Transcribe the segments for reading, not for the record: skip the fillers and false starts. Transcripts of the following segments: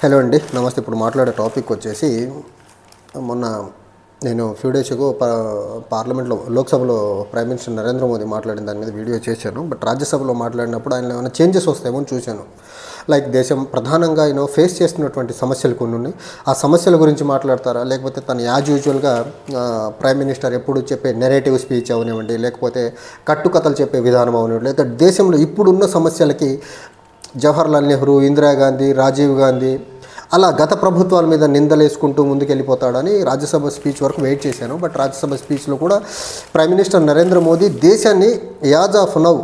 Hello అండి, నమస్తే. ఇప్పుడు మాట్లాడే టాపిక్ వచ్చేసి మొన్న నేను ఫ్యూ డేస్ ఎగో పార్లమెంట్లో లోక్సభలో ప్రైమ్ మినిస్టర్ నరేంద్ర మోదీ మాట్లాడిన దాని మీద వీడియో చేశాను. బట్ రాజ్యసభలో మాట్లాడినప్పుడు ఆయన ఏమైనా చేంజెస్ వస్తాయేమో అని చూశాను. లైక్ దేశం ప్రధానంగా ఆయన ఫేస్ చేస్తున్నటువంటి సమస్యలు కొన్ని ఉన్నాయి. ఆ సమస్యల గురించి మాట్లాడతారా, లేకపోతే తను యాజ్ యూజువల్గా ప్రైమ్ మినిస్టర్ ఎప్పుడు చెప్పే నెరేటివ్ స్పీచ్ అవనివ్వండి, లేకపోతే కట్టుకథలు చెప్పే విధానం అవనివ్వండి, లేకపోతే దేశంలో ఇప్పుడున్న సమస్యలకి జవహర్లాల్ నెహ్రూ, ఇందిరాగాంధీ, రాజీవ్ గాంధీ అలా గత ప్రభుత్వాల మీద నిందలేసుకుంటూ ముందుకెళ్ళిపోతాడని రాజ్యసభ స్పీచ్ వరకు వెయిట్ చేశాను. బట్ రాజ్యసభ స్పీచ్లో కూడా ప్రైమ్ మినిస్టర్ నరేంద్ర మోదీ దేశాన్ని యాజ్ ఆఫ్ నౌ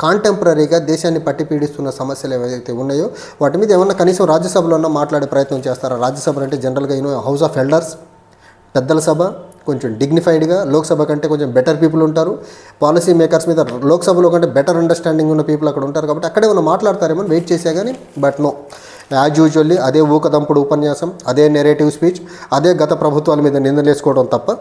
కాంటెంపరీగా దేశాన్ని పట్టి పీడిస్తున్న సమస్యలు ఏవైతే ఉన్నాయో వాటి మీద ఏమన్నా కనీసం రాజ్యసభలో మాట్లాడే ప్రయత్నం చేస్తారా? రాజ్యసభ అంటే జనరల్గా హౌస్ ఆఫ్ ఎల్డర్స్, పెద్దల సభ, కొంచెం డిగ్నిఫైడ్గా, లోక్సభ కంటే కొంచెం బెటర్ పీపుల్ ఉంటారు. పాలసీ మేకర్స్ మీద లోక్సభలో కంటే బెటర్ అండర్స్టాండింగ్ ఉన్న పీపుల్ అక్కడ ఉంటారు. కాబట్టి అక్కడే ఏమైనా మాట్లాడతారేమో వెయిట్ చేసా కానీ బట్ నో, యాజ్ యూజువల్లీ అదే ఊకదంపుడు ఉపన్యాసం, అదే నెరేటివ్ స్పీచ్, అదే గత ప్రభుత్వాల మీద నిందలేసుకోవడం తప్ప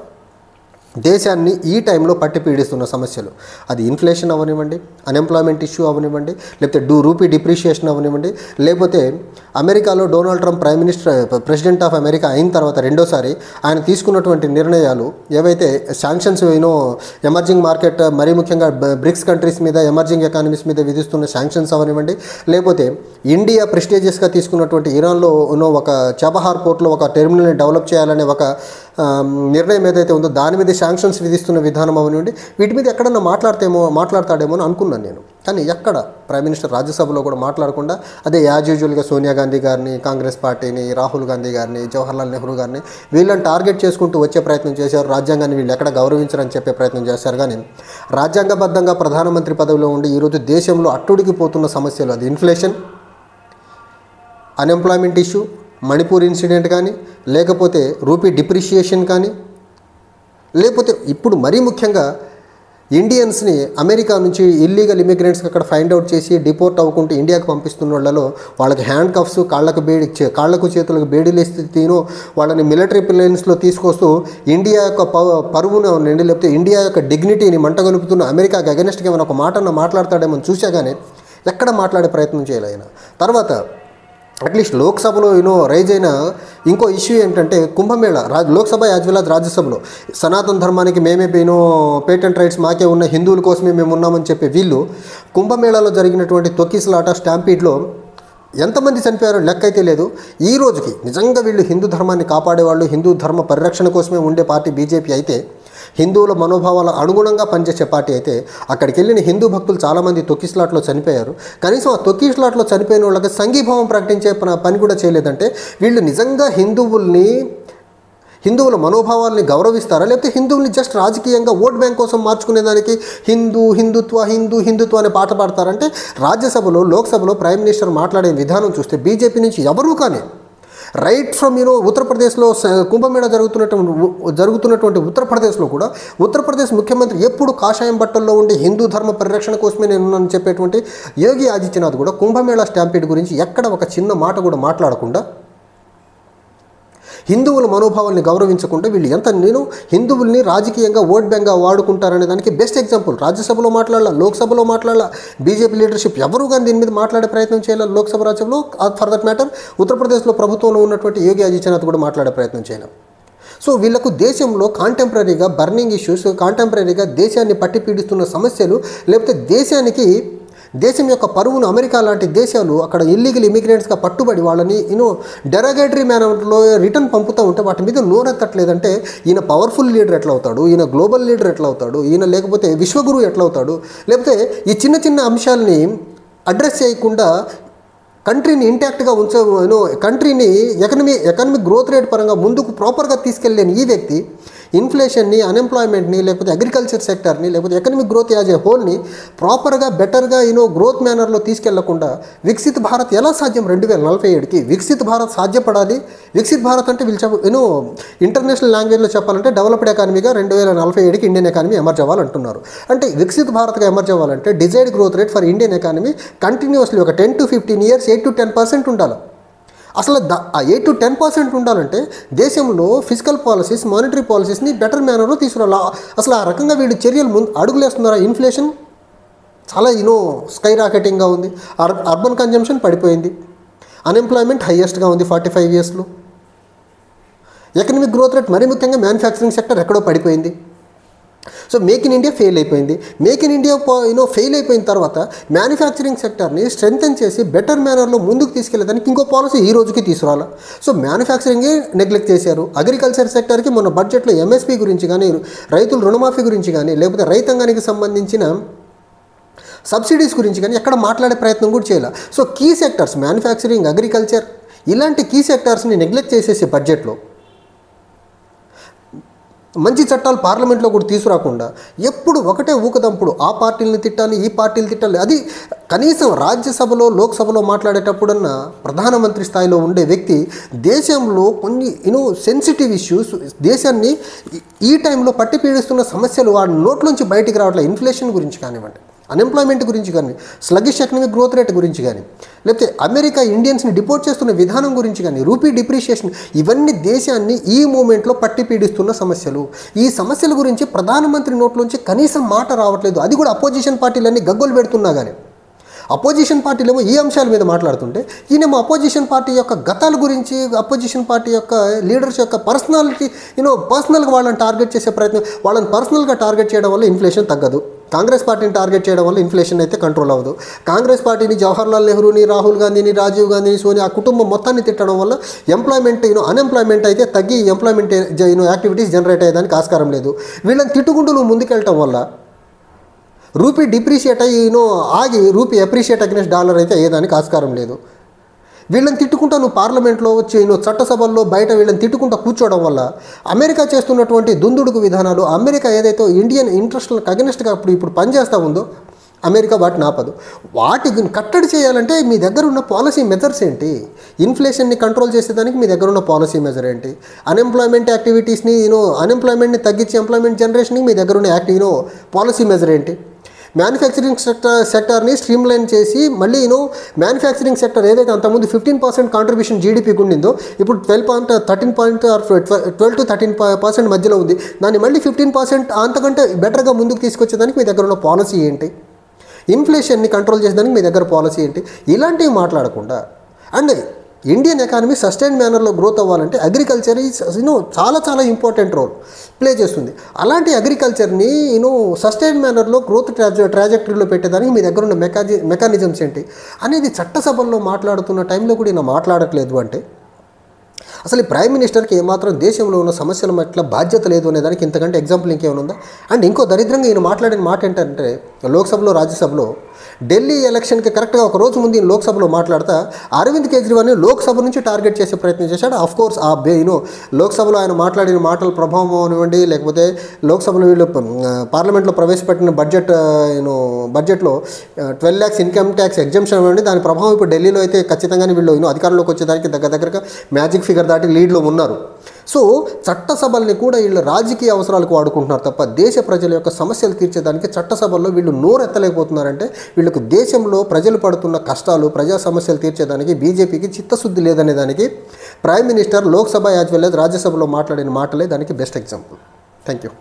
దేశాన్ని ఈ టైంలో పట్టి పీడిస్తున్న సమస్యలు, అది ఇన్ఫ్లేషన్ అవనివ్వండి, అన్ఎంప్లాయ్మెంట్ ఇష్యూ అవనివ్వండి, లేకపోతే రూపీ డిప్రిషియేషన్ అవనివ్వండి, లేకపోతే అమెరికాలో Donald Trump president of America అయిన తర్వాత రెండోసారి ఆయన తీసుకున్నటువంటి నిర్ణయాలు ఏవైతే శాంక్షన్స్ ఎమర్జింగ్ మార్కెట్, మరీ ముఖ్యంగా బ్రిక్స్ కంట్రీస్ మీద, ఎమర్జింగ్ ఎకానమీస్ మీద విధిస్తున్న శాంక్షన్స్ అవనివ్వండి, లేకపోతే ఇండియా ప్రెస్టీజియస్గా తీసుకున్నటువంటి ఇరాన్లో ఒక చబహార్ పోర్ట్లో ఒక టెర్మినల్ని డెవలప్ చేయాలనే ఒక నిర్ణయం ఏదైతే ఉందో దాని మీద శాంక్షన్స్ విధిస్తున్న విధానం అవనివ్వండి, వీటి మీద ఎక్కడన్నా మాట్లాడతాడేమో అని అనుకున్నాను నేను. కానీ ఎక్కడ ప్రైమ్ మినిస్టర్ రాజ్యసభలో కూడా మాట్లాడకుండా అదే యాజ్ యూజువల్గా సోనియా గాంధీ గారిని, కాంగ్రెస్ పార్టీని, రాహుల్ గాంధీ గారిని, జవహర్లాల్ నెహ్రూ గారిని వీళ్ళని టార్గెట్ చేసుకుంటూ వచ్చే ప్రయత్నం చేశారు. రాజ్యాంగాన్ని వీళ్ళు ఎక్కడ గౌరవించరని చెప్పే ప్రయత్నం చేశారు. కానీ రాజ్యాంగబద్ధంగా ప్రధానమంత్రి పదవిలో ఉండి ఈరోజు దేశంలో అట్టుడికి పోతున్న సమస్యలు, అది inflation, unemployment issue, Manipur incident కానీ, లేకపోతే రూపీ డిప్రిషియేషన్ కానీ, లేకపోతే ఇప్పుడు మరీ ముఖ్యంగా ఇండియన్స్ని అమెరికా నుంచి ఇల్లీగల్ ఇమిగ్రెంట్స్కి అక్కడ ఫైండ్ అవుట్ చేసి డిపోర్ట్ అవ్వకుంటూ ఇండియాకి పంపిస్తున్న వాళ్ళలో వాళ్ళకి హ్యాండ్ కఫ్స్, కాళ్లకు చేతులకు బేడీలేసి తినో వాళ్ళని మిలిటరీ ప్లేన్స్లో తీసుకొస్తూ ఇండియా యొక్క పరువును నిండి, లేకపోతే ఇండియా యొక్క డిగ్నిటీని మంటగలుపుతున్న అమెరికాకి అగెనెస్ట్గా ఏమైనా ఒక మాట్లాడతాడేమో చూసా కానీ ఎక్కడ మాట్లాడే ప్రయత్నం చేయాలి ఆయన. తర్వాత అట్లీస్ట్ లోక్సభలో రైజ్ అయిన ఇంకో ఇష్యూ ఏంటంటే Kumbh Mela, Lok Sabha as well as రాజ్యసభలో సనాతన ధర్మానికి మేమే పేటెంట్ రైట్స్ మాకే ఉన్న, హిందువుల కోసమే మేము ఉన్నామని చెప్పే వీళ్ళు కుంభమేళాలో జరిగినటువంటి తొక్కిసలాట, స్టాంపీడ్లో ఎంతమంది చనిపోయారో లెక్క అయితే లేదు. ఈ రోజుకి నిజంగా వీళ్ళు హిందూ ధర్మాన్ని కాపాడేవాళ్ళు, హిందూ ధర్మ పరిరక్షణ కోసమే ఉండే పార్టీ బీజేపీ అయితే, హిందువుల మనోభావాల అనుగుణంగా పనిచేసే పార్టీ అయితే, అక్కడికి వెళ్ళిన హిందూ భక్తులు చాలామంది తొక్కిసలాట్లో చనిపోయారు. కనీసం ఆ తొక్కిసలాట్లో చనిపోయిన వాళ్ళకి సంఘీభావం ప్రకటించే పని కూడా చేయలేదంటే వీళ్ళు నిజంగా హిందువుల మనోభావాల్ని గౌరవిస్తారా, లేకపోతే హిందువుల్ని జస్ట్ రాజకీయంగా ఓట్ బ్యాంక్ కోసం మార్చుకునేదానికి హిందుత్వ అనే పాట పాడతారంటే రాజ్యసభలో, లోక్సభలో ప్రైమ్ మినిస్టర్ మాట్లాడే విధానం చూస్తే బీజేపీ నుంచి ఎవరూ కానీ రైట్ ఫ్రమ్ ఉత్తరప్రదేశ్లో కుంభమేళ జరుగుతున్నటువంటి ఉత్తరప్రదేశ్లో కూడా ఉత్తరప్రదేశ్ ముఖ్యమంత్రి ఎప్పుడు కాషాయం బట్టల్లో ఉండి హిందూ ధర్మ పరిరక్షణ కోసమే నేనున్నానని చెప్పేటువంటి యోగి ఆదిత్యనాథ్ కూడా కుంభమేళ స్టాంపీడ్ గురించి ఎక్కడ ఒక చిన్న మాట కూడా మాట్లాడకుండా, హిందువుల మనోభావాల్ని గౌరవించకుండా వీళ్ళు హిందువుల్ని రాజకీయంగా ఓట్ బ్యాంక్గా వాడుకుంటారనే దానికి బెస్ట్ ఎగ్జాంపుల్. రాజ్యసభలో మాట్లాడాల, లోక్సభలో మాట్లాడాల, బీజేపీ లీడర్షిప్ ఎవరు కానీ దీని మీద మాట్లాడే ప్రయత్నం చేయాలి. లోక్సభ, రాజ్యసభలో, ఫర్ దట్ మ్యాటర్ ఉత్తరప్రదేశ్లో ప్రభుత్వంలో ఉన్నటువంటి యోగి ఆదిత్యనాథ్ కూడా మాట్లాడే ప్రయత్నం చేయాలి. సో వీళ్లకు దేశంలో కాంటెంపరీగా బర్నింగ్ ఇష్యూస్, కాంటెంపరీగా దేశాన్ని పట్టి పీడిస్తున్న సమస్యలు, లేకపోతే దేశం యొక్క పరువును అమెరికా లాంటి దేశాలు అక్కడ ఇల్లీగల్ ఇమిగ్రెంట్స్గా పట్టుబడి వాళ్ళని డెరగేటరీ మేనర్లో రిటర్న్ పంపుతూ ఉంటే వాటి మీద నోరెత్తట్లేదంటే ఈయన పవర్ఫుల్ లీడర్ ఎట్లా అవుతాడు, ఈయన గ్లోబల్ లీడర్ ఎట్లా అవుతాడు, ఈయన లేకపోతే విశ్వగురు ఎట్లా అవుతాడు, లేకపోతే ఈ చిన్న అంశాలని అడ్రస్ చేయకుండా కంట్రీని ఇంటాక్ట్గా కంట్రీని ఎకనమిక్ గ్రోత్ రేట్ పరంగా ముందుకు ప్రాపర్గా తీసుకెళ్ళలేని ఈ వ్యక్తి ఇన్ఫ్లేషన్ని, అన్ఎంప్లాయ్మెంట్ని, లేకపోతే అగ్రికల్చర్ సెక్టర్ని, లేకపోతే ఎకనమిక్ గ్రోత్ యాజ్ ఏ హోల్ని ప్రాపర్గా బెటర్గా గ్రోత్ మేనర్లో తీసుకెళ్లకుండా వికసిత్ భారత్ ఎలా సాధ్యం 2047కి? వికసిత్ భారత్ సాధ్యపడాలి. వికసిత్ భారత్ అంటే వీళ్ళు ఇంటర్నేషనల్ లాంగ్వేజ్లో చెప్పాలంటే డెవలప్డ్ ఎకానమీగా 2047కి ఇండియన్ ఎకానమీ ఎమర్జ్ అవ్వాలంటున్నారు. అంటే వికసిత్ భారత్గా ఎమర్జ్ అవ్వాలంటే desired growth rate for Indian economy continuously ఒక 10 to 15 years 8 to 10% ఉండాలి. అసలు ఆ 8 to 10% ఉండాలంటే దేశంలో ఫిజికల్ పాలసీస్, మానిటరీ పాలసీస్ని బెటర్ మేనర్లో తీసుకురావాలి. అసలు ఆ రకంగా వీళ్ళు చర్యలు అడుగులేస్తున్నారా? ఇన్ఫ్లేషన్ చాలా స్కై రాకెటింగ్గా ఉంది, అర్బన్ కన్జంప్షన్ పడిపోయింది, అన్ఎంప్లాయ్మెంట్ హైయెస్ట్గా ఉంది 45 ఇయర్స్లో. ఎకనామిక్ గ్రోత్ రేట్ మరీ ముఖ్యంగా మ్యానుఫ్యాక్చరింగ్ సెక్టర్ ఎక్కడో పడిపోయింది. So make in India fail అయిపోయింది. మేక్ ఇన్ ఇండియా ఫెయిల్ అయిపోయిన తర్వాత మ్యానుఫ్యాక్చరింగ్ సెక్టర్ని స్ట్రెంగ్తన్ చేసి బెటర్ మేనర్లో ముందుకు తీసుకెళ్ళడానికి ఇంకో పాలసీ ఈ రోజుకి తీసుకురావాలి. సో మ్యానుఫ్యాక్చరింగే నెగ్లెక్ట్ చేశారు. అగ్రికల్చర్ సెక్టర్కి మొన్న బడ్జెట్లో ఎంఎస్పీ గురించి కానీ, రైతుల రుణమాఫీ గురించి కానీ, లేకపోతే రైతాంగానికి సంబంధించిన సబ్సిడీస్ గురించి కానీ ఎక్కడ మాట్లాడే ప్రయత్నం కూడా చేయాలి. So key sectors manufacturing, agriculture ఇలాంటి కీ సెక్టార్స్ని నెగ్లెక్ట్ చేసేసి బడ్జెట్లో మంచి చట్టాలు పార్లమెంట్లో కూడా తీసుకురాకుండా ఎప్పుడు ఒకటే ఊకదంపుడు ఆ పార్టీలను తిట్టాలి, ఈ పార్టీలు తిట్టాలి. అది కనీసం రాజ్యసభలో, లోక్సభలో మాట్లాడేటప్పుడన్నా ప్రధానమంత్రి స్థాయిలో ఉండే వ్యక్తి దేశంలో కొన్ని సెన్సిటివ్ ఇష్యూస్, దేశాన్ని ఈ టైంలో పట్టి పీడిస్తున్న సమస్యలు వాడి నోట్లోంచి బయటికి రావట్లేదు. ఇన్ఫ్లేషన్ గురించి కానివ్వండి, అన్ఎంప్లాయ్మెంట్ గురించి కానీ, స్లగిష్ ఎకనామిక్ గ్రోత్ రేట్ గురించి కానీ, లేకపోతే అమెరికా ఇండియన్స్ని డిపోర్ట్ చేస్తున్న విధానం గురించి కానీ, రూపీ డిప్రిషియేషన్, ఇవన్నీ దేశాన్ని ఈ మూమెంట్లో పట్టి పీడిస్తున్న సమస్యలు. ఈ సమస్యల గురించి ప్రధానమంత్రి నోట్లోంచి కనీసం మాట రావట్లేదు. అది కూడా అపోజిషన్ పార్టీలన్నీ గగ్గోలు పెడుతున్నా కానీ, అపోజిషన్ పార్టీలేమో ఈ అంశాల మీద మాట్లాడుతుంటే ఈయనేమో అపోజిషన్ పార్టీ యొక్క గతాల గురించి, అపోజిషన్ పార్టీ యొక్క లీడర్స్ యొక్క పర్సనాలిటీ పర్సనల్గా వాళ్ళని టార్గెట్ చేసే ప్రయత్నం. వాళ్ళని పర్సనల్గా టార్గెట్ చేయడం వల్ల ఇన్ఫ్లేషన్ తగ్గదు. కాంగ్రెస్ పార్టీని టార్గెట్ చేయడం వల్ల ఇన్ఫ్లేషన్ అయితే కంట్రోల్ అవ్వదు. కాంగ్రెస్ పార్టీని, జవహర్లాల్ నెహ్రూని, రాహుల్ గాంధీని, రాజీవ్ గాంధీని, సోనియా, ఆ కుటుంబం మొత్తాన్ని తిట్టడం వల్ల ఎంప్లాయ్మెంట్ అన్ఎంప్లాయ్మెంట్ అయితే తగ్గి ఎంప్లాయ్మెంట్ యాక్టివిటీస్ జనరేట్ అయ్యేదానికి ఆస్కారం లేదు. వీళ్ళని తిట్టుకుంటూ నువ్వు ముందుకెళ్ళటం వల్ల రూపీ డిప్రిషియేట్ అయ్యి ఆగి రూపీ అప్రిషియేట్ అగ్నెస్ట్ డాలర్ అయితే అయ్యేదానికి ఆస్కారం లేదు. వీళ్ళని తిట్టుకుంటా నువ్వు పార్లమెంట్లో వచ్చి చట్టసభల్లో బయట వీళ్ళని తిట్టుకుంటా కూర్చోవడం వల్ల అమెరికా చేస్తున్నటువంటి దుందుడుకు విధానాలు, అమెరికా ఏదైతే ఇండియన్ ఇంట్రెస్ట్లకు అగెనిస్ట్గా ఇప్పుడు పనిచేస్తూ ఉందో అమెరికా వాటిని ఆపదు. వాటిని కట్టడి చేయాలంటే మీ దగ్గర ఉన్న పాలసీ మెజర్స్ ఏంటి? ఇన్ఫ్లేషన్ని కంట్రోల్ చేసేదానికి మీ దగ్గర ఉన్న పాలసీ మెజర్ ఏంటి? అన్ఎంప్లాయ్మెంట్ యాక్టివిటీస్ని అన్ఎంప్లాయ్మెంట్ని తగ్గించి ఎంప్లాయ్మెంట్ జనరేషన్కి మీ దగ్గర ఉన్న పాలసీ మెజర్ ఏంటి? మ్యానుఫ్యాక్చరింగ్ సెక్టార్ని స్ట్రీమ్లైన్ చేసి మళ్ళీ మ్యానుఫ్యాక్చరింగ్ సెక్టర్ ఏదైతే అంతకుముందు 15% కాంట్రిబ్యూషన్ జీడీపీకి ఉండిందో ఇప్పుడు 12 to 13% మధ్యలో ఉంది. దాన్ని మళ్ళీ 15% అంతకంటే బెటర్గా ముందుకు తీసుకొచ్చేదానికి మీ దగ్గర ఉన్న పాలసీ ఏంటి? ఇన్ఫ్లేషన్ని కంట్రోల్ చేసేదానికి మీ దగ్గర పాలసీ ఏంటి? ఇలాంటివి మాట్లాడకుండా అండ్ ఇండియన్ ఎకానమీ సస్టైన్ మేనర్లో గ్రోత్ అవ్వాలంటే అగ్రికల్చర్ చాలా చాలా ఇంపార్టెంట్ రోల్ ప్లే చేస్తుంది. అలాంటి అగ్రికల్చర్ని సస్టైన్ మేనర్లో గ్రోత్ ట్రాజెక్టరీలో పెట్టేదానికి మీ దగ్గర ఉన్న మెకానిజమ్స్ ఏంటి అనేది చట్టసభల్లో మాట్లాడుతున్న టైంలో కూడా ఈయన మాట్లాడట్లేదు. అంటే అసలు ఈ ప్రైమ్ మినిస్టర్కి ఏమాత్రం దేశంలో ఉన్న సమస్యల పట్ల బాధ్యత లేదు అనేదానికి ఇంతకంటే ఎగ్జాంపుల్ ఇంకేమైనా ఉందా? అండ్ ఇంకో దరిద్రంగా ఈయన మాట్లాడిన మాట ఏంటంటే లోక్సభలో, రాజ్యసభలో ఢిల్లీ ఎలక్షన్కి కరెక్ట్గా ఒక రోజు ముందు ఈయన లోక్సభలో మాట్లాడతా అరవింద్ కేజ్రీవాల్ని లోక్సభ నుంచి టార్గెట్ చేసే ప్రయత్నం చేశాడు. ఆఫ్ కోర్స్ లోక్సభలో ఆయన మాట్లాడిన మాటల ప్రభావం అనివ్వండి, లేకపోతే లోక్సభలో వీళ్ళు పార్లమెంట్లో ప్రవేశపెట్టిన బడ్జెట్లో 12 lakhs ఇన్కమ్ ట్యాక్స్ ఎగ్జంప్షన్ అవ్వండి, దాని ప్రభావం ఇప్పుడు ఢిల్లీలో అయితే ఖచ్చితంగానే వీళ్ళు అధికారంలోకి వచ్చేదానికి దగ్గరగా మ్యాజిక్ ఫిగర్ దాటి లీడ్లో ఉన్నారు. సో చట్టసభల్ని కూడా వీళ్ళు రాజకీయ అవసరాలకు వాడుకుంటున్నారు తప్ప దేశ ప్రజల యొక్క సమస్యలు తీర్చేదానికి చట్టసభల్లో వీళ్ళు నోరెత్తలేకపోతున్నారంటే వీళ్ళకు దేశంలో ప్రజలు పడుతున్న కష్టాలు, ప్రజా సమస్యలు తీర్చేదానికి బీజేపీకి చిత్తశుద్ధి లేదనే దానికి prime minister Lok Sabha as well as రాజ్యసభలో మాట్లాడిన మాటలే దానికి బెస్ట్ ఎగ్జాంపుల్. Thank you.